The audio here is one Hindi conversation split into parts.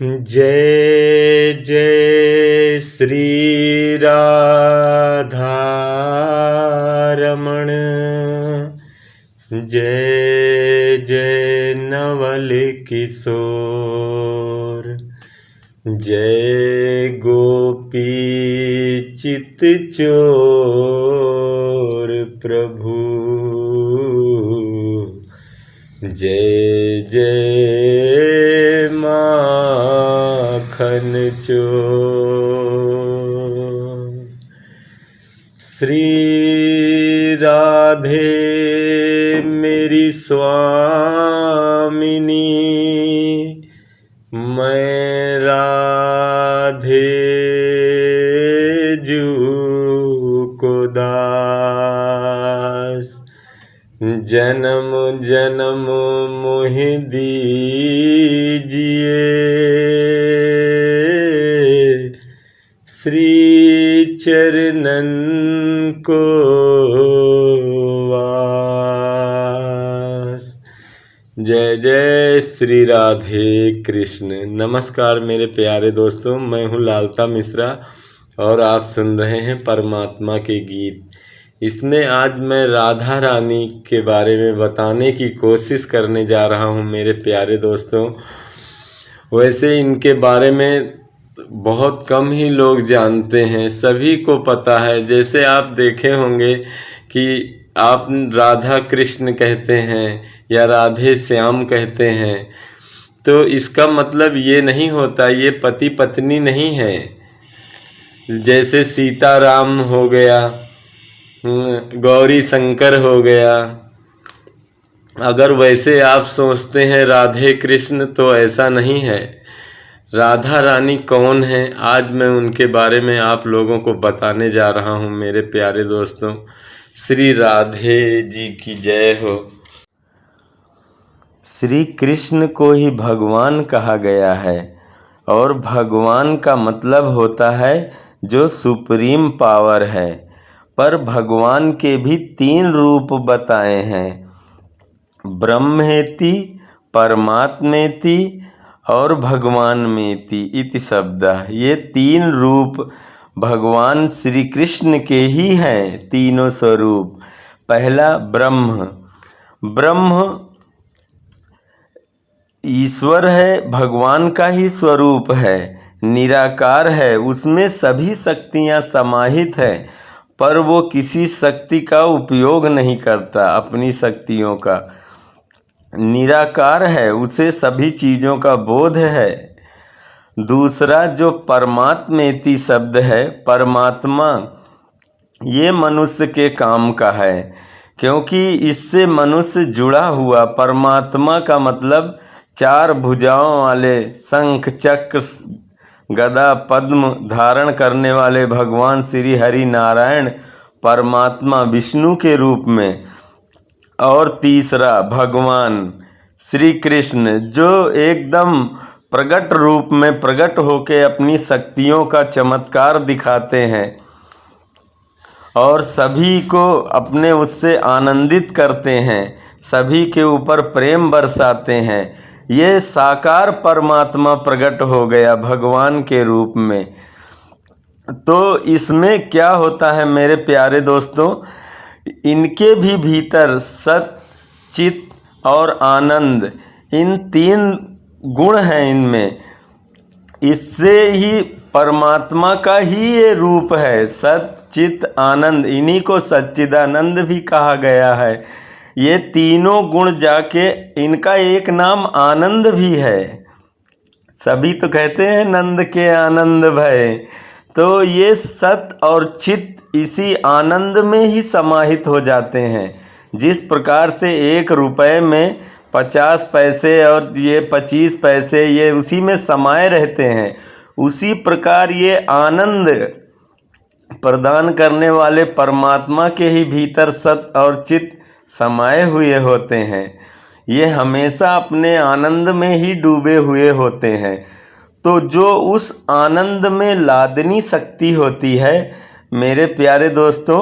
जय जय श्री राधा रमण, जय जय नवल किशोर, जय गोपी चित चोर प्रभु, जय जय माखन चोर। श्री राधे मेरी स्वामिनी, मैं राधे जू को दास, जन्म जन्म मोहि दीजिए श्री चरणन को वास। जय जय श्री राधे कृष्ण। नमस्कार मेरे प्यारे दोस्तों, मैं हूँ लालता मिश्रा और आप सुन रहे हैं परमात्मा के गीत। इसमें आज मैं राधा रानी के बारे में बताने की कोशिश करने जा रहा हूँ मेरे प्यारे दोस्तों। वैसे इनके बारे में बहुत कम ही लोग जानते हैं, सभी को पता है। जैसे आप देखे होंगे कि आप राधा कृष्ण कहते हैं या राधे श्याम कहते हैं, तो इसका मतलब ये नहीं होता ये पति पत्नी नहीं है। जैसे सीताराम हो गया, गौरी शंकर हो गया, अगर वैसे आप सोचते हैं राधे कृष्ण, तो ऐसा नहीं है। राधा रानी कौन है, आज मैं उनके बारे में आप लोगों को बताने जा रहा हूँ मेरे प्यारे दोस्तों। श्री राधे जी की जय हो। श्री कृष्ण को ही भगवान कहा गया है और भगवान का मतलब होता है जो सुप्रीम पावर है। पर भगवान के भी 3 रूप बताए हैं, ब्रह्मेति, परमात्मेति और भगवानमेति इति शब्द। ये 3 रूप भगवान श्री कृष्ण के ही हैं, तीनों स्वरूप। पहला ब्रह्म, ब्रह्म ईश्वर है, भगवान का ही स्वरूप है, निराकार है, उसमें सभी शक्तियाँ समाहित है, पर वो किसी शक्ति का उपयोग नहीं करता, अपनी शक्तियों का। निराकार है, उसे सभी चीज़ों का बोध है। दूसरा जो परमात्मेति शब्द है, परमात्मा, ये मनुष्य के काम का है, क्योंकि इससे मनुष्य जुड़ा हुआ। परमात्मा का मतलब 4 भुजाओं वाले शंख चक्र गदा पद्म धारण करने वाले भगवान श्री हरि नारायण परमात्मा विष्णु के रूप में। और तीसरा भगवान श्री कृष्ण, जो एकदम प्रगट रूप में प्रकट होके अपनी शक्तियों का चमत्कार दिखाते हैं और सभी को अपने उससे आनंदित करते हैं, सभी के ऊपर प्रेम बरसाते हैं। ये साकार परमात्मा प्रकट हो गया भगवान के रूप में। तो इसमें क्या होता है मेरे प्यारे दोस्तों, इनके भी भीतर सत, चित और आनंद, इन 3 गुण हैं इनमें। इससे ही परमात्मा का ही ये रूप है, सत चित आनंद। इन्हीं को सच्चिदानंद भी कहा गया है। ये तीनों गुण जाके इनका एक नाम आनंद भी है। सभी तो कहते हैं नंद के आनंद भय, तो ये सत और चित इसी आनंद में ही समाहित हो जाते हैं। जिस प्रकार से 1 रुपये में 50 पैसे और ये 25 पैसे ये उसी में समाये रहते हैं, उसी प्रकार ये आनंद प्रदान करने वाले परमात्मा के ही भीतर सत और चित समाये हुए होते हैं। ये हमेशा अपने आनंद में ही डूबे हुए होते हैं। तो जो उस आनंद में लादनी शक्ति होती है मेरे प्यारे दोस्तों,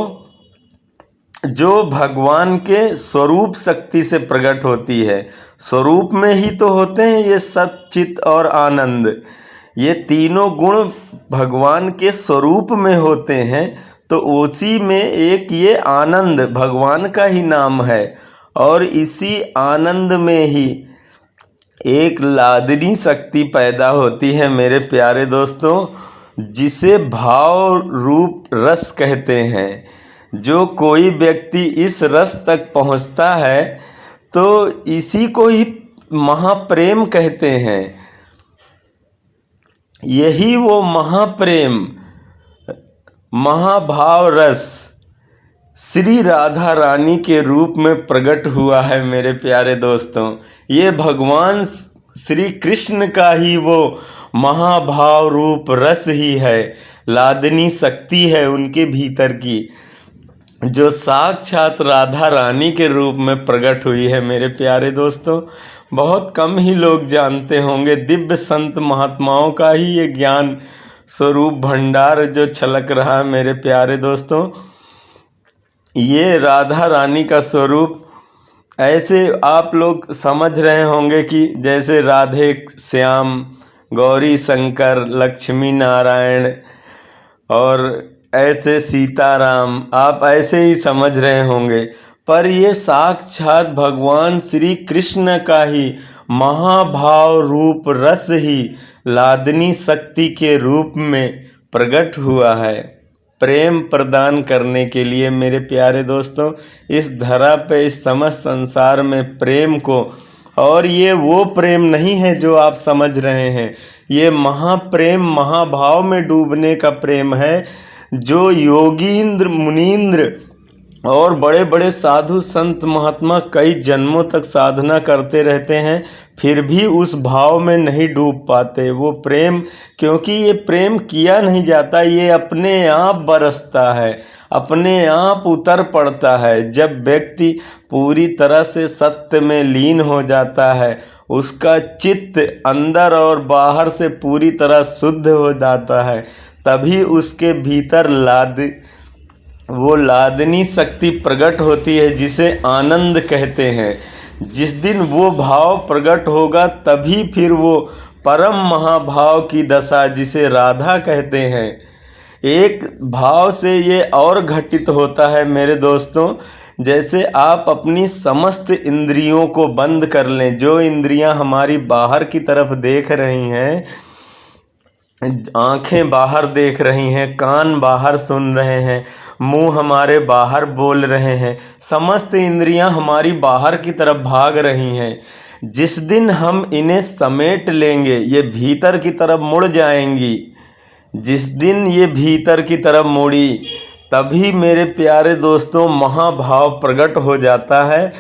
जो भगवान के स्वरूप शक्ति से प्रकट होती है। स्वरूप में ही तो होते हैं ये सत, चित और आनंद। ये तीनों गुण भगवान के स्वरूप में होते हैं, तो उसी में एक ये आनंद भगवान का ही नाम है। और इसी आनंद में ही एक लादनी शक्ति पैदा होती है मेरे प्यारे दोस्तों, जिसे भाव रूप रस कहते हैं। जो कोई व्यक्ति इस रस तक पहुंचता है तो इसी को ही महाप्रेम कहते हैं। यही वो महाप्रेम, महाभाव रस श्री राधा रानी के रूप में प्रकट हुआ है मेरे प्यारे दोस्तों। ये भगवान श्री कृष्ण का ही वो महाभाव रूप रस ही है, लादनी शक्ति है उनके भीतर की, जो साक्षात राधा रानी के रूप में प्रकट हुई है मेरे प्यारे दोस्तों। बहुत कम ही लोग जानते होंगे, दिव्य संत महात्माओं का ही ये ज्ञान स्वरूप भंडार जो छलक रहा है मेरे प्यारे दोस्तों। ये राधा रानी का स्वरूप ऐसे आप लोग समझ रहे होंगे कि जैसे राधे श्याम, गौरी शंकर, लक्ष्मी नारायण और ऐसे सीताराम, आप ऐसे ही समझ रहे होंगे, पर ये साक्षात भगवान श्री कृष्ण का ही महाभाव रूप रस ही लादनी शक्ति के रूप में प्रकट हुआ है, प्रेम प्रदान करने के लिए मेरे प्यारे दोस्तों इस धरा पे, इस समस्त संसार में प्रेम को। और ये वो प्रेम नहीं है जो आप समझ रहे हैं, ये महाप्रेम महाभाव में डूबने का प्रेम है, जो योगींद्र मुनींद्र और बड़े बड़े साधु संत महात्मा कई जन्मों तक साधना करते रहते हैं, फिर भी उस भाव में नहीं डूब पाते। वो प्रेम, क्योंकि ये प्रेम किया नहीं जाता, ये अपने आप बरसता है, अपने आप उतर पड़ता है। जब व्यक्ति पूरी तरह से सत्य में लीन हो जाता है, उसका चित्त अंदर और बाहर से पूरी तरह शुद्ध हो जाता है, तभी उसके भीतर वो लादनी शक्ति प्रकट होती है, जिसे आनंद कहते हैं। जिस दिन वो भाव प्रकट होगा तभी फिर वो परम महाभाव की दशा, जिसे राधा कहते हैं, एक भाव से ये और घटित होता है मेरे दोस्तों। जैसे आप अपनी समस्त इंद्रियों को बंद कर लें, जो इंद्रियां हमारी बाहर की तरफ देख रही हैं, आँखें बाहर देख रही हैं, कान बाहर सुन रहे हैं, मुंह हमारे बाहर बोल रहे हैं, समस्त इंद्रियां हमारी बाहर की तरफ भाग रही हैं। जिस दिन हम इन्हें समेट लेंगे, ये भीतर की तरफ मुड़ जाएंगी। जिस दिन ये भीतर की तरफ मुड़ी, तभी मेरे प्यारे दोस्तों महाभाव प्रकट हो जाता है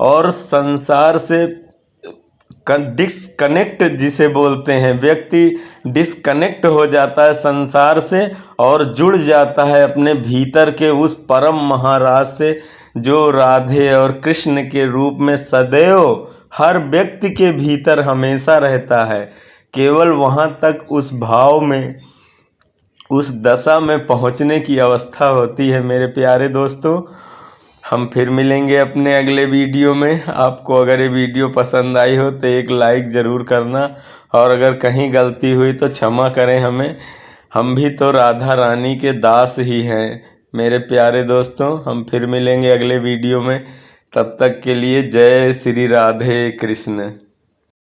और संसार से डिस्कनेक्ट जिसे बोलते हैं, व्यक्ति डिस्कनेक्ट हो जाता है संसार से और जुड़ जाता है अपने भीतर के उस परम महाराज से, जो राधे और कृष्ण के रूप में सदैव हर व्यक्ति के भीतर हमेशा रहता है। केवल वहाँ तक उस भाव में, उस दशा में पहुँचने की अवस्था होती है मेरे प्यारे दोस्तों। हम फिर मिलेंगे अपने अगले वीडियो में। आपको अगर ये वीडियो पसंद आई हो तो एक लाइक ज़रूर करना, और अगर कहीं गलती हुई तो क्षमा करें हमें। हम भी तो राधा रानी के दास ही हैं मेरे प्यारे दोस्तों। हम फिर मिलेंगे अगले वीडियो में, तब तक के लिए जय श्री राधे कृष्ण।